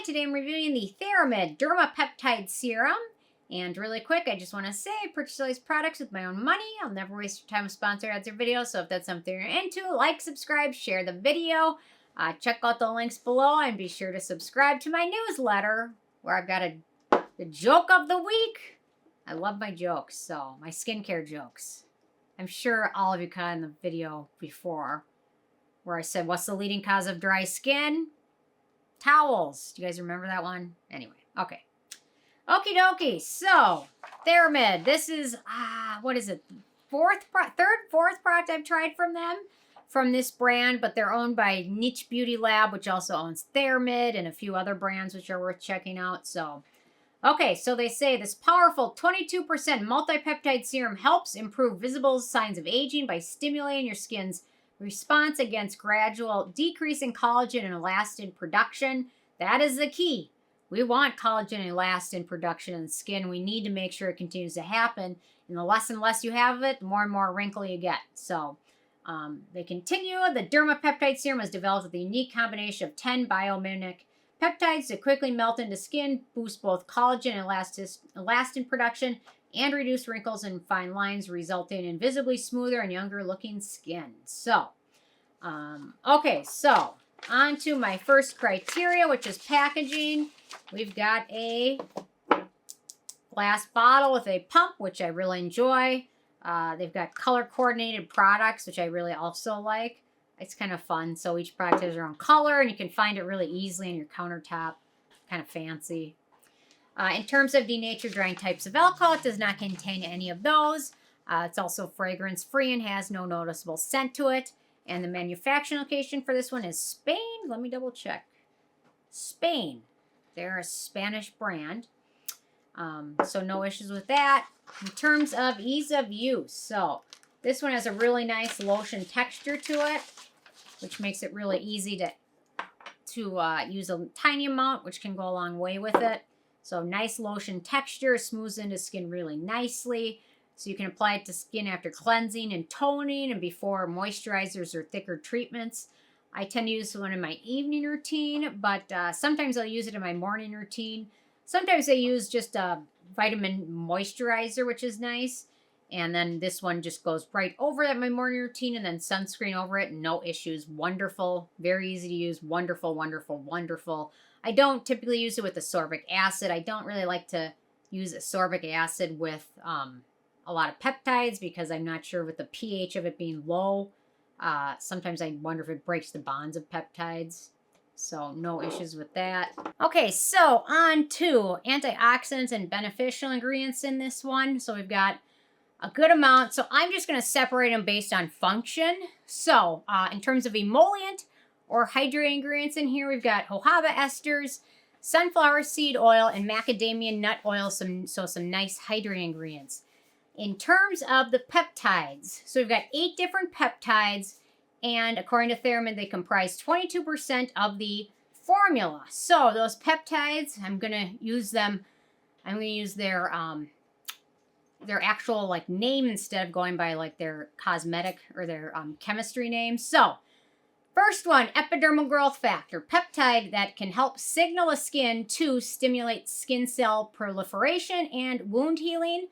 Today I'm reviewing the Theramid Derma Peptide Serum. And really quick, I just want to say I purchase all these products with my own money. I'll never waste your time with sponsor ads or videos. So if that's something you're into, like, subscribe, share the video. Check out the links below and be sure to subscribe to my newsletter where I've got the joke of the week. I love my jokes, so my skincare jokes. I'm sure all of you caught in the video before where I said, what's the leading cause of dry skin? Towels. Do you guys remember that one? Anyway, okay. Okie dokie. So, Theramid. This is, what is it? Fourth product I've tried from them, from this brand, but they're owned by Niche Beauty Lab, which also owns Theramid and a few other brands which are worth checking out. So, okay, so they say this powerful 22% multi-peptide serum helps improve visible signs of aging by stimulating your skin's response against gradual decrease in collagen and elastin production. That is the key. We want collagen and elastin production in the skin. We need to make sure it continues to happen. And the less and less you have of it, the more and more wrinkly you get. So they continue. The Derma Peptide Serum was developed with a unique combination of 10 biomimic peptides to quickly melt into skin, boost both collagen and elastin production, and reduce wrinkles and fine lines, resulting in visibly smoother and younger looking skin. So, okay, so on to my first criteria, which is packaging. We've got a glass bottle with a pump, which I really enjoy. They've got color-coordinated products, which I really also like. It's kind of fun. So each product has their own color, and you can find it really easily on your countertop. Kind of fancy. In terms of denatured drying types of alcohol, it does not contain any of those. It's also fragrance-free and has no noticeable scent to it. And the manufacturing location for this one is Spain. Let me double check. Spain. They're a Spanish brand. So no issues with that. In terms of ease of use, so this one has a really nice lotion texture to it, which makes it really easy to use a tiny amount, which can go a long way with it. So nice lotion texture, smooths into skin really nicely. So you can apply it to skin after cleansing and toning and before moisturizers or thicker treatments. I tend to use one in my evening routine, but sometimes I'll use it in my morning routine. Sometimes I use just a vitamin moisturizer, which is nice. And then this one just goes right over at my morning routine and then sunscreen over it. No issues. Wonderful. Very easy to use. Wonderful, wonderful, wonderful. I don't typically use it with ascorbic acid. I don't really like to use ascorbic acid with a lot of peptides because I'm not sure with the pH of it being low. Sometimes I wonder if it breaks the bonds of peptides. So no issues with that. Okay, so on to antioxidants and beneficial ingredients in this one. So we've got a good amount. So I'm just going to separate them based on function. So in terms of emollient or hydrating ingredients in here, we've got jojoba esters, sunflower seed oil, and macadamia nut oil. Some nice hydrating ingredients. In terms of the peptides, so we've got 8 different peptides, and according to Theramid, they comprise 22% of the formula. So those peptides, I'm going to use them. I'm going to use their actual like name instead of going by like their cosmetic or their chemistry name. So first one, epidermal growth factor, peptide that can help signal the skin to stimulate skin cell proliferation and wound healing.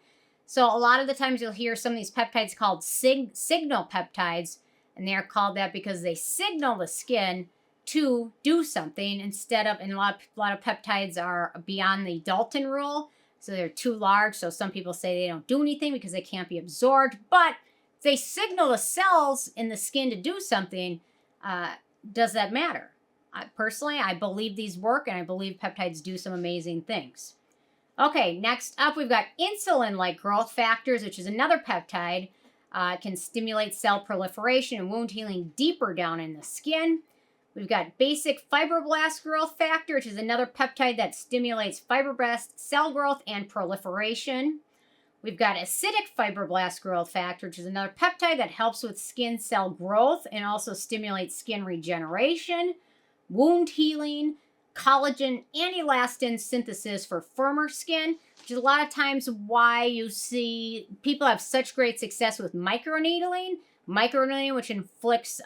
So a lot of the times you'll hear some of these peptides called signal peptides, and they're called that because they signal the skin to do something instead of, and a lot of peptides are beyond the Dalton rule, so they're too large. So some people say they don't do anything because they can't be absorbed, but if they signal the cells in the skin to do something, does that matter? Personally, I believe these work, and I believe peptides do some amazing things. Okay, next up, we've got insulin-like growth factors, which is another peptide. Can stimulate cell proliferation and wound healing deeper down in the skin. We've got basic fibroblast growth factor, which is another peptide that stimulates fibroblast cell growth and proliferation. We've got acidic fibroblast growth factor, which is another peptide that helps with skin cell growth and also stimulates skin regeneration, wound healing, collagen and elastin synthesis for firmer skin, which is a lot of times why you see people have such great success with microneedling, which inflicts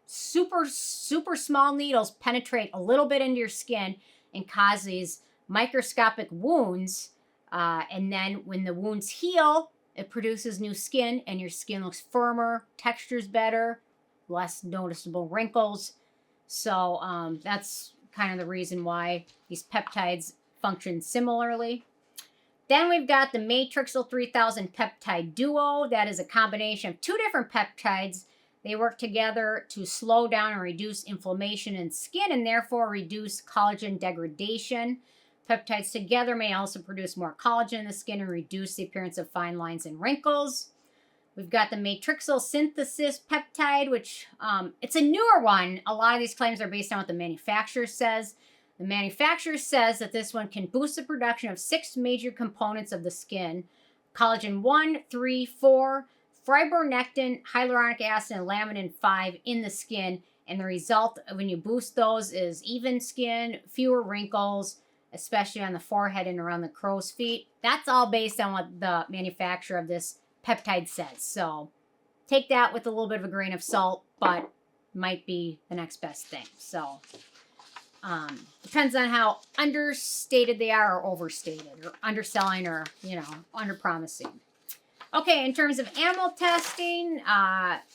super, super small needles penetrate a little bit into your skin and cause these microscopic wounds. And then when the wounds heal, it produces new skin, and your skin looks firmer, texture's better, less noticeable wrinkles. So that's kind of the reason why these peptides function similarly. Then we've got the Matrixyl 3000 Peptide Duo. That is a combination of two different peptides. They work together to slow down and reduce inflammation in skin and therefore reduce collagen degradation. Peptides together may also produce more collagen in the skin and reduce the appearance of fine lines and wrinkles. We've got the Matrixyl Synthesis Peptide, which it's a newer one. A lot of these claims are based on what the manufacturer says. The manufacturer says that this one can boost the production of 6 major components of the skin: collagen 1, 3, 4, fibronectin, hyaluronic acid, and laminin 5 in the skin. And the result of when you boost those is even skin, fewer wrinkles, especially on the forehead and around the crow's feet. That's all based on what the manufacturer of this peptide says. So take that with a little bit of a grain of salt, but might be the next best thing. So depends on how understated they are or overstated, or underselling, or, you know, underpromising. Okay, in terms of animal testing,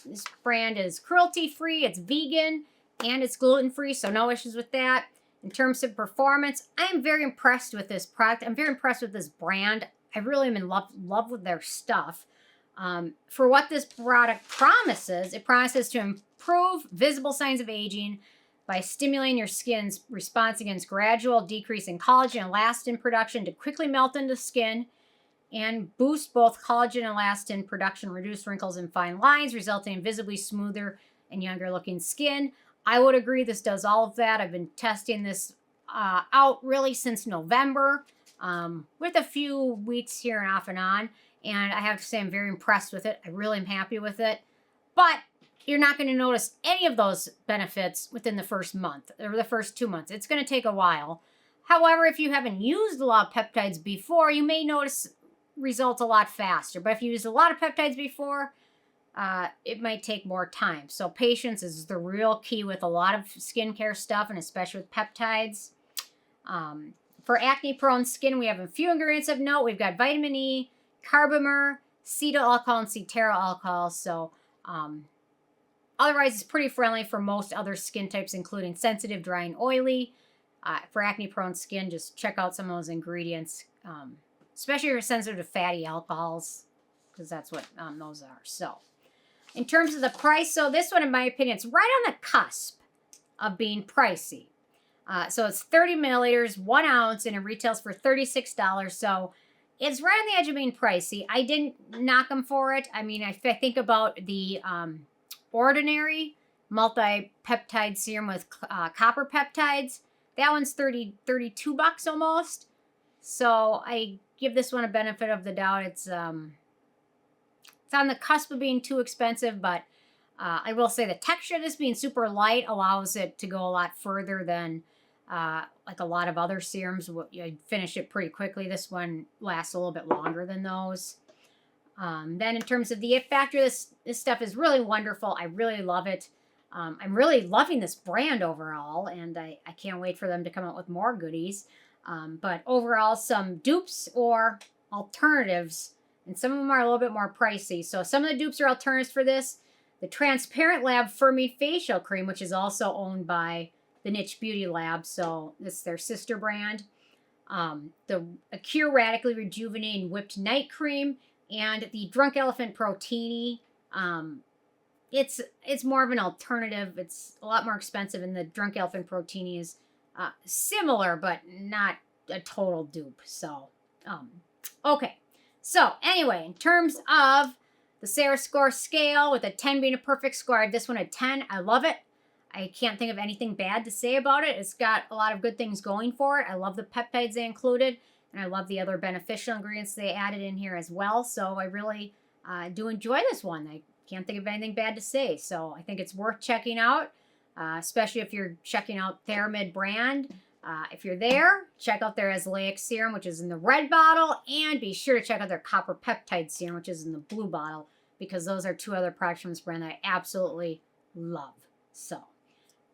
this brand is cruelty-free, it's vegan, and it's gluten-free, so no issues with that. In terms of performance, I'm very impressed with this product. I'm very impressed with this brand. I really am in love with their stuff. For what this product promises, it promises to improve visible signs of aging by stimulating your skin's response against gradual decrease in collagen and elastin production to quickly melt into skin, and boost both collagen and elastin production, reduce wrinkles and fine lines, resulting in visibly smoother and younger looking skin. I would agree this does all of that. I've been testing this out really since November, with a few weeks here and off and on. And I have to say I'm very impressed with it. I really am happy with it. But you're not going to notice any of those benefits within the first month or the first 2 months. It's going to take a while. However, if you haven't used a lot of peptides before, you may notice results a lot faster. But if you use a lot of peptides before, it might take more time. So patience is the real key with a lot of skincare stuff, and especially with peptides. For acne-prone skin, we have a few ingredients of note. We've got vitamin E, carbomer, cetyl alcohol, and cetearyl alcohol. So otherwise, it's pretty friendly for most other skin types, including sensitive, dry, and oily. For acne-prone skin, just check out some of those ingredients, especially if you're sensitive to fatty alcohols, because that's what those are. So in terms of the price, so this one, in my opinion, it's right on the cusp of being pricey. So it's 30 milliliters, 1 ounce, and it retails for $36. So it's right on the edge of being pricey. I didn't knock them for it. I mean, if I think about the ordinary multi-peptide serum with copper peptides, that one's $32 almost. So I give this one a benefit of the doubt. It's on the cusp of being too expensive, but I will say the texture of this being super light allows it to go a lot further than like a lot of other serums. You finish it pretty quickly. This one lasts a little bit longer than those. Then in terms of the it factor, this stuff is really wonderful. I really love it. I'm really loving this brand overall, and I can't wait for them to come out with more goodies. But overall, some dupes or alternatives, and some of them are a little bit more pricey. So some of the dupes are alternatives for this. The Transparent Lab Ferment Facial Cream, which is also owned by the Niche Beauty Lab, so this is their sister brand. The Acure Radically Rejuvenating Whipped Night Cream, and the Drunk Elephant Protini. It's more of an alternative. It's a lot more expensive, and the Drunk Elephant Protini is similar, but not a total dupe. So, okay. So, anyway, in terms of the Sarah Score scale, with a 10 being a perfect score, I have this one a 10. I love it. I can't think of anything bad to say about it. It's got a lot of good things going for it. I love the peptides they included, and I love the other beneficial ingredients they added in here as well. So I really do enjoy this one. I can't think of anything bad to say. So I think it's worth checking out, especially if you're checking out Theramid brand. If you're there, check out their Azelaic serum, which is in the red bottle, and be sure to check out their copper peptide serum, which is in the blue bottle, because those are two other products from this brand that I absolutely love. So,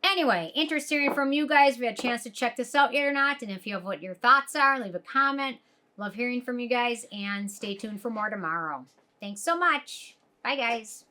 anyway, interested in hearing from you guys if you had a chance to check this out yet or not. And if you have what your thoughts are, leave a comment. Love hearing from you guys. And stay tuned for more tomorrow. Thanks so much. Bye, guys.